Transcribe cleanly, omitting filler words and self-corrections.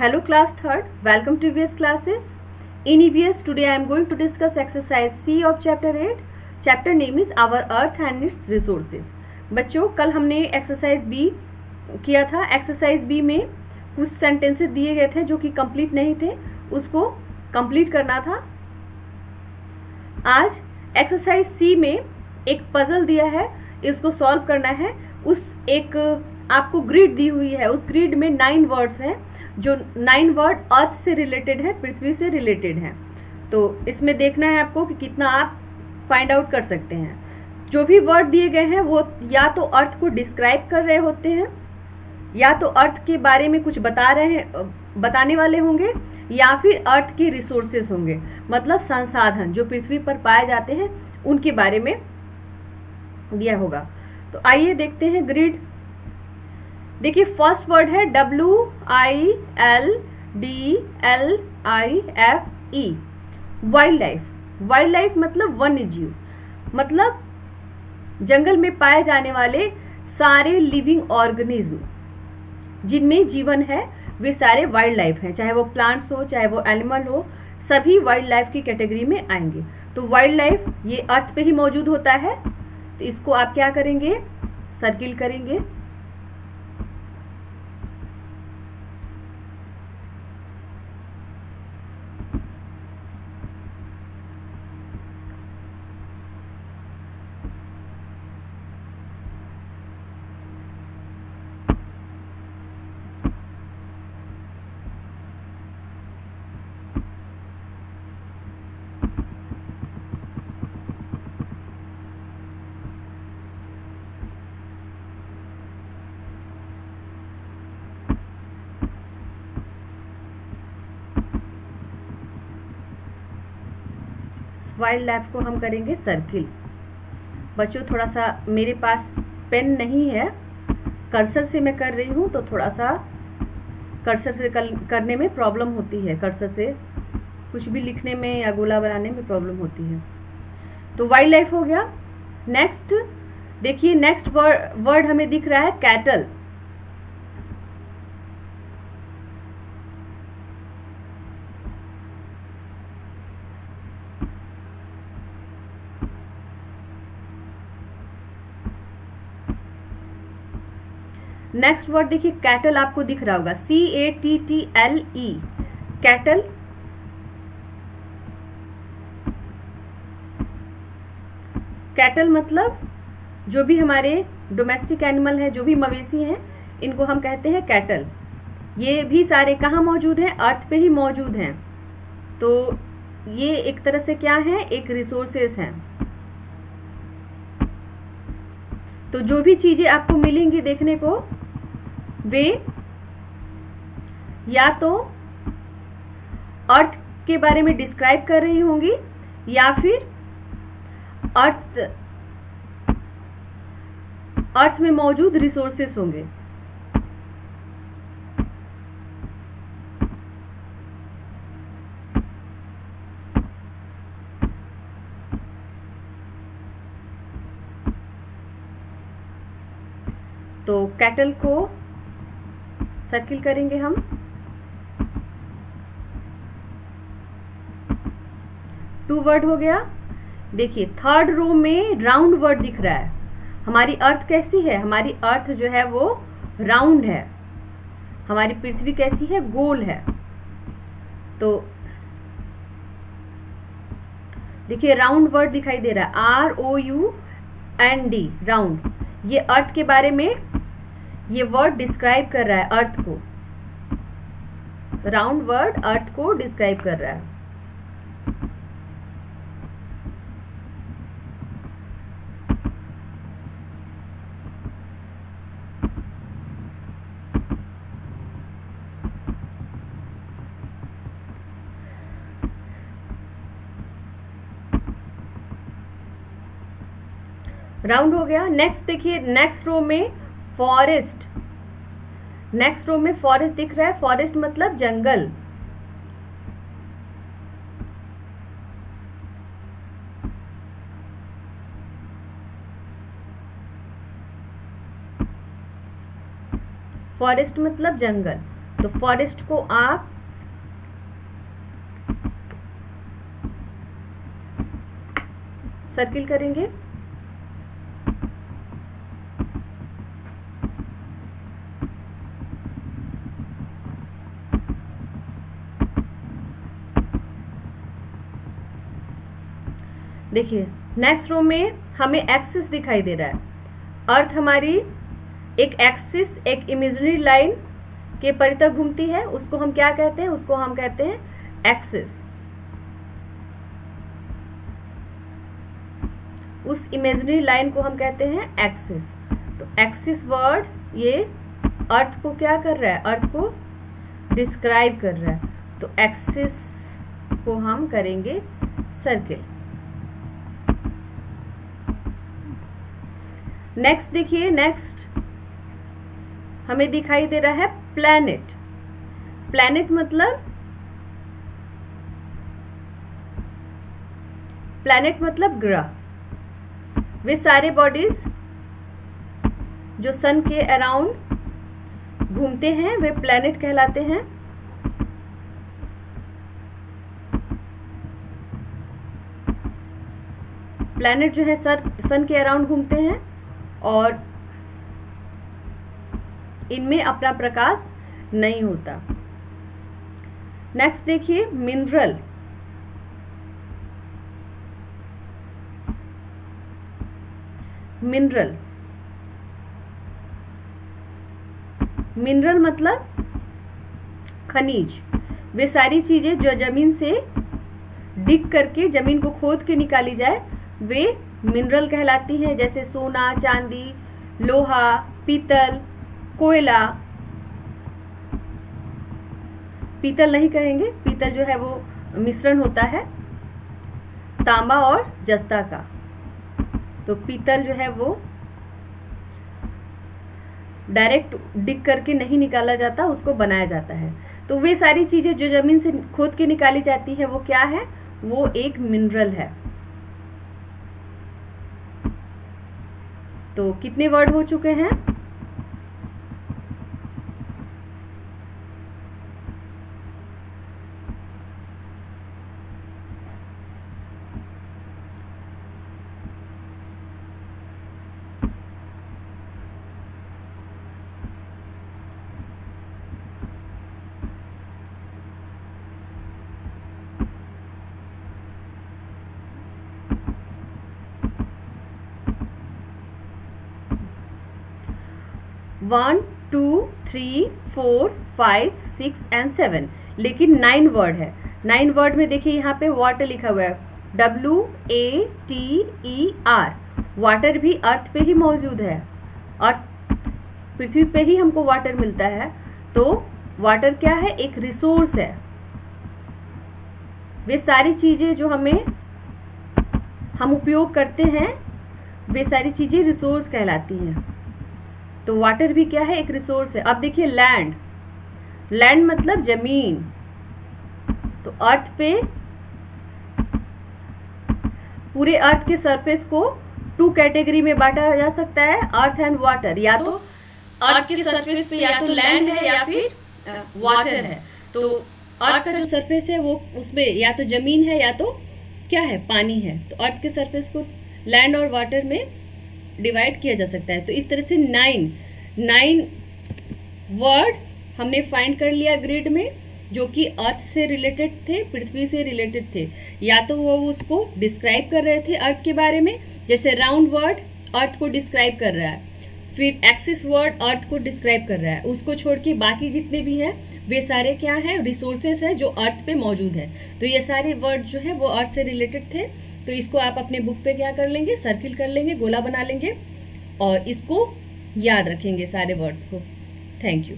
Hello class 3rd, welcome to EVS classes. In EVS today I am going to discuss exercise C of chapter 8. Chapter name is Our Earth and Its Resources. बच्चों कल हमने exercise B किया था. Exercise B में कुछ sentences दिए गए थे जो कि कंप्लीट नहीं थे, उसको कंप्लीट करना था. आज एक्सरसाइज सी में एक पजल दिया है, इसको सॉल्व करना है. उस एक आपको ग्रिड दी हुई है, उस ग्रिड में 9 वर्ड्स हैं जो 9 वर्ड अर्थ से रिलेटेड है, पृथ्वी से रिलेटेड है. तो इसमें देखना है आपको कि कितना आप फाइंड आउट कर सकते हैं. जो भी वर्ड दिए गए हैं वो या तो अर्थ को डिस्क्राइब कर रहे होते हैं, या तो अर्थ के बारे में कुछ बताने वाले होंगे, या फिर अर्थ के रिसोर्सेस होंगे, मतलब संसाधन जो पृथ्वी पर पाए जाते हैं उनके बारे में दिया होगा. तो आइए देखते हैं ग्रिड. देखिए फर्स्ट वर्ड है WILDLIFE, wild life. Wild life मतलब वन्य जीव, मतलब जंगल में पाए जाने वाले सारे लिविंग ऑर्गेनिज्म जिनमें जीवन है वे सारे वाइल्ड लाइफ हैं. चाहे वो प्लांट्स हो, चाहे वो एनिमल हो, सभी वाइल्ड लाइफ की कैटेगरी में आएंगे. तो वाइल्ड लाइफ ये अर्थ पे ही मौजूद होता है. तो इसको आप क्या करेंगे, सर्किल करेंगे. वाइल्ड लाइफ को हम करेंगे सर्किल. बच्चों थोड़ा सा मेरे पास पेन नहीं है, कर्सर से मैं कर रही हूँ, तो थोड़ा सा कर्सर से करने में प्रॉब्लम होती है. कर्सर से कुछ भी लिखने में या गोला बनाने में प्रॉब्लम होती है. तो वाइल्ड लाइफ हो गया. नेक्स्ट देखिए, नेक्स्ट वर्ड हमें दिख रहा है कैटल. नेक्स्ट वर्ड देखिए कैटल, आपको दिख रहा होगा CATTLE, कैटल. कैटल मतलब जो भी हमारे डोमेस्टिक एनिमल है, जो भी मवेशी हैं, इनको हम कहते हैं कैटल. ये भी सारे कहाँ मौजूद हैं, अर्थ पे ही मौजूद हैं. तो ये एक तरह से क्या है, एक रिसोर्सेस हैं. तो जो भी चीजें आपको मिलेंगी देखने को, वे या तो अर्थ के बारे में डिस्क्राइब कर रही होंगी, या फिर अर्थ में मौजूद रिसोर्सेस होंगे. तो कैटल को सर्किल करेंगे हम. टू वर्ड हो गया. देखिए थर्ड रो में राउंड वर्ड दिख रहा है. हमारी अर्थ कैसी है, हमारी अर्थ जो है वो राउंड है. हमारी पृथ्वी कैसी है, गोल है. तो देखिए राउंड वर्ड दिखाई दे रहा है, ROUND, राउंड. ये अर्थ के बारे में ये वर्ड डिस्क्राइब कर रहा है अर्थ को. राउंड वर्ड अर्थ को डिस्क्राइब कर रहा है. राउंड हो गया. नेक्स्ट देखिए, नेक्स्ट रो में फॉरेस्ट. नेक्स्ट रो में फॉरेस्ट दिख रहा है. फॉरेस्ट मतलब जंगल. फॉरेस्ट मतलब जंगल. तो फॉरेस्ट को आप सर्किल करेंगे। देखिए नेक्स्ट रो में हमें एक्सिस दिखाई दे रहा है। अर्थ हमारी एक एक्सिस, एक इमेजिनरी लाइन के परितः घूमती है, उसको हम क्या कहते हैं? उसको हम कहते हैं एक्सिस। उस इमेजिनरी लाइन को हम कहते हैं एक्सिस। तो एक्सिस वर्ड ये अर्थ को क्या कर रहा है? अर्थ को डिस्क्राइब कर रहा है। तो एक्सिस को हम करेंगे सर्किल। नेक्स्ट देखिए, नेक्स्ट हमें दिखाई दे रहा है प्लैनेट। प्लैनेट मतलब ग्रह। वे सारे बॉडीज जो सन के अराउंड घूमते हैं वे प्लैनेट कहलाते हैं। प्लैनेट जो है सन के अराउंड घूमते हैं और इनमें अपना प्रकाश नहीं होता। नेक्स्ट देखिए मिनरल। मिनरल मतलब खनिज। वे सारी चीजें जो जमीन से डिग करके, जमीन को खोद के निकाली जाए, वे मिनरल कहलाती हैं। जैसे सोना, चांदी, लोहा, पीतल, कोयला। पीतल नहीं कहेंगे, पीतल जो है वो मिश्रण होता है तांबा और जस्ता का। तो पीतल जो है वो डायरेक्ट डिग करके नहीं निकाला जाता, उसको बनाया जाता है। तो वे सारी चीजें जो जमीन से खोद के निकाली जाती है वो क्या है? वो एक मिनरल है। तो कितने वर्ड हो चुके हैं? वन, टू, 3, 4, 5, 6 एंड 7, लेकिन 9 वर्ड है। 9 वर्ड में देखिए यहाँ पे वाटर लिखा हुआ है, WATER। वाटर भी अर्थ पे ही मौजूद है, अर्थ पृथ्वी पे ही हमको वाटर मिलता है। तो वाटर क्या है? एक रिसोर्स है। वे सारी चीजें जो हम उपयोग करते हैं, वे सारी चीजें रिसोर्स कहलाती हैं। तो वाटर भी क्या है? एक रिसोर्स है। अब देखिए लैंड। लैंड मतलब जमीन। तो अर्थ पे, पूरे अर्थ के सरफेस को 2 कैटेगरी में बांटा जा सकता है, अर्थ एंड वाटर। या तो अर्थ के सरफेस पे या तो लैंड है या फिर वाटर है। तो अर्थ का जो सरफेस है वो, उसमें या तो जमीन है या तो क्या है? पानी है। तो अर्थ के सरफेस को लैंड और वाटर में डिवाइड किया जा सकता है। तो इस तरह से 9 वर्ड हमने फाइंड कर लिया ग्रिड में, जो कि अर्थ से रिलेटेड थे, पृथ्वी से रिलेटेड थे। या तो वो उसको डिस्क्राइब कर रहे थे अर्थ के बारे में, जैसे राउंड वर्ड अर्थ को डिस्क्राइब कर रहा है, फिर एक्सिस वर्ड अर्थ को डिस्क्राइब कर रहा है। उसको छोड़ के बाकी जितने भी हैं वे सारे क्या हैं? रिसोर्सेस है जो अर्थ पे मौजूद है। तो ये सारे वर्ड जो है वो अर्थ से रिलेटेड थे। तो इसको आप अपने बुक पे क्या कर लेंगे? सर्किल कर लेंगे, गोला बना लेंगे और इसको याद रखेंगे सारे वर्ड्स को। Thank you.